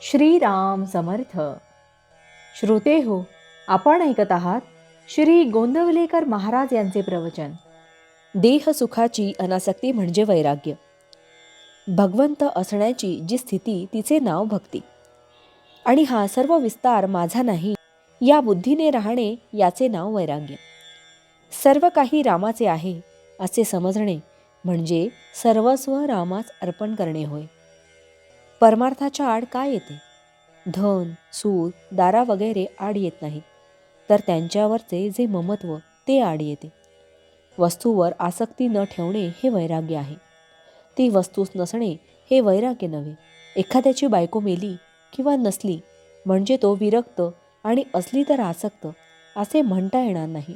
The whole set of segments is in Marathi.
श्रीराम समर्थ. श्रोते हो, आपण ऐकत आहात श्री गोंदवलेकर महाराज यांचे प्रवचन. देह सुखाची अनासक्ती म्हणजे वैराग्य. भगवंत असण्याची जी स्थिती तिचे नाव भक्ती. आणि हा सर्व विस्तार माझा नाही या बुद्धीने राहणे याचे नाव वैराग्य. सर्व काही रामाचे आहे असे समजणे म्हणजे सर्वस्व रामास अर्पण करणे होय. परमार्थाच्या आड काय येते? धन, सूर, दारा वगैरे आड येत नाहीत, तर त्यांच्यावरचे जे ममत्व ते आड येते. वस्तूवर आसक्ती न ठेवणे हे वैराग्य आहे. ती वस्तूच नसणे हे वैराग्य नव्हे. एखाद्याची बायको मेली किंवा नसली म्हणजे तो विरक्त आणि असली तर आसक्त असे म्हणता येणार नाही.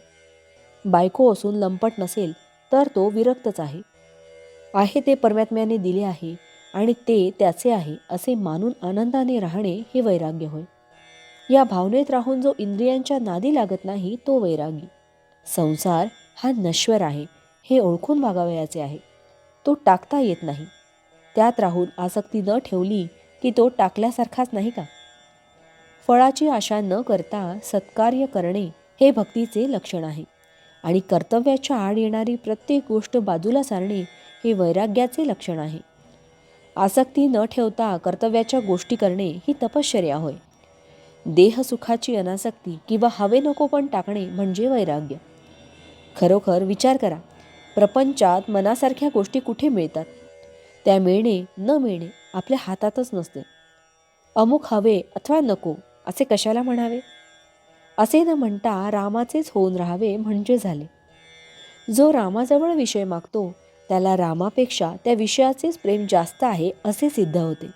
बायको असून लंपट नसेल तर तो विरक्तच आहे. आहे ते परमात्म्याने दिले आहे आणि ते त्याचे आहे असे मानून आनंदाने राहणे हे वैराग्य होय. या भावनेत राहून जो इंद्रियांच्या नादी लागत नाही तो वैरागी. संसार हा नश्वर आहे हे ओळखून वागावयाचे आहे. तो टाकता येत नाही. त्यात राहून आसक्ती न ठेवली की तो टाकल्यासारखाच नाही का? फळाची आशा न करता सत्कार्य करणे हे भक्तीचे लक्षण आहे. आणि कर्तव्याच्या आड येणारी प्रत्येक गोष्ट बाजूला सारणे हे वैराग्याचे लक्षण आहे. आसक्ती न ठेवता कर्तव्याच्या गोष्टी करणे ही तपश्चर्या होय. देहसुखाची अनासक्ती किंवा हवे नको पण टाकणे म्हणजे वैराग्य. खरोखर विचार करा, प्रपंचात मनासारख्या गोष्टी कुठे मिळतात? त्या मिळणे न मिळणे आपल्या हातातच नसते. अमुक हवे अथवा नको असे कशाला म्हणावे? असे न म्हणता रामाचेच होऊन राहावे म्हणजे झाले. जो रामाजवळ विषय मागतो त्याला रामापेक्षा त्या विषयाचेच प्रेम जास्त आहे असे सिद्ध होते.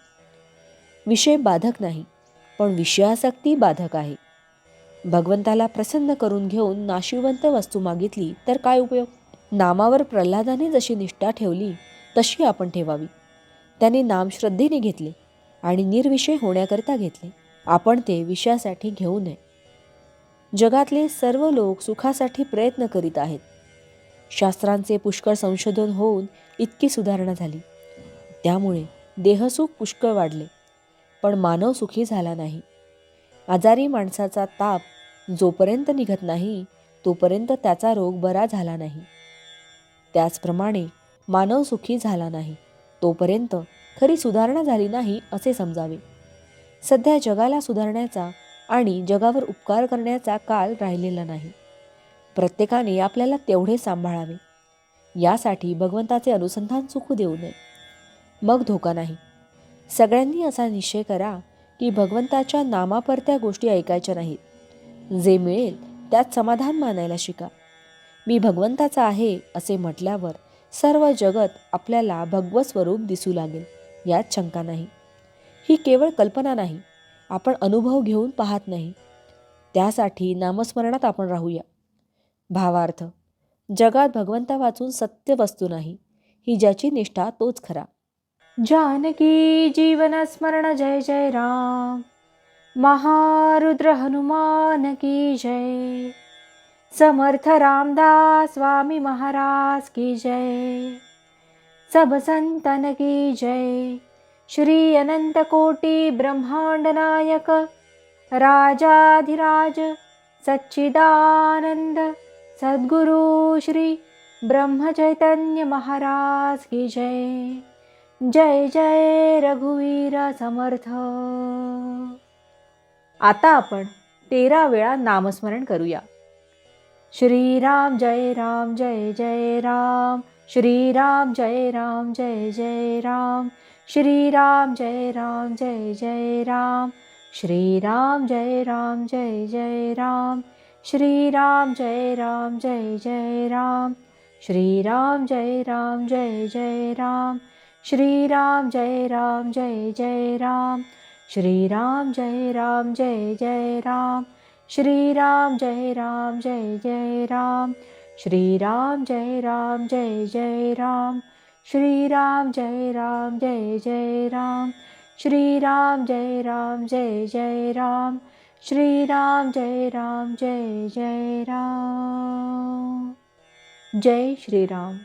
विषय बाधक नाही, पण विषयासक्ती बाधक आहे. भगवंताला प्रसन्न करून घेऊन नाशिवंत वस्तू मागितली तर काय उपयोग? नामावर प्रल्हादाने जशी निष्ठा ठेवली तशी आपण ठेवावी. त्याने नाम श्रद्धेने घेतले आणि निर्विषय होण्याकरिता घेतले. आपण ते विषयासाठी घेऊ नये. जगातले सर्व लोक सुखासाठी प्रयत्न करीत आहेत. शास्त्रांचे पुष्कळ संशोधन होऊन इतकी सुधारणा झाली. त्यामुळे देहसुख पुष्कळ वाढले, पण मानव सुखी झाला नाही. आजारी माणसाचा ताप जोपर्यंत निघत नाही तोपर्यंत त्याचा रोग बरा झाला नाही. त्याचप्रमाणे मानव सुखी झाला नाही तोपर्यंत खरी सुधारणा झाली नाही असे समजावे. सध्या जगाला सुधारण्याचा आणि जगावर उपकार करण्याचा काल राहिलेला नाही. प्रत्येकाने आपल्याला तेवढे सांभाळावे. यासाठी भगवंताचे अनुसंधान चुकू देऊ नये. मग धोका नाही. सगळ्यांनी असा निश्चय करा की भगवंताच्या नामापरत्या गोष्टी ऐकायच्या नाहीत. जे मिळेल त्यात समाधान मानायला शिका. मी भगवंताचा आहे असे म्हटल्यावर सर्व जगत आपल्याला भगवत स्वरूप दिसू लागेल यात शंका नाही. ही केवळ कल्पना नाही, आपण अनुभव घेऊन पाहत नाही. त्यासाठी नामस्मरणात आपण राहूया. भावार्थ, जगात भगवंता वाचून सत्य वस्तू नाही. ही ज्याची निष्ठा तोच खरा. जानकी जीवन स्मरण जय जय राम. महारुद्र हनुमान की जय. समर्थ रामदास स्वामी महाराज की जय. सब संतन की जय. श्री अनंत कोटि ब्रह्मांड नायक राजाधिराज सच्चिदानंद सद्गुरु श्री ब्रह्म चैतन्य महाराज की जय. जय जय रघुवीर समर्थ. आता आपण 13 वेळा नामस्मरण करूया. श्रीराम जय राम जय जय राम. श्रीराम जय राम जय जय राम. श्रीराम जय राम जय जय राम. श्रीराम जय राम जय जय राम. श्रीराम जय राम जय जय राम. श्रीराम जय राम जय जय राम. श्रीराम जय राम जय जय राम. श्रीराम जय राम जय जय राम. श्रीराम जय राम जय जय राम. श्रीराम जय राम जय जय राम. श्रीराम जय राम जय जय राम. श्रीराम जय राम जय जय राम. श्रीराम जय राम जय जय राम. जय श्रीराम.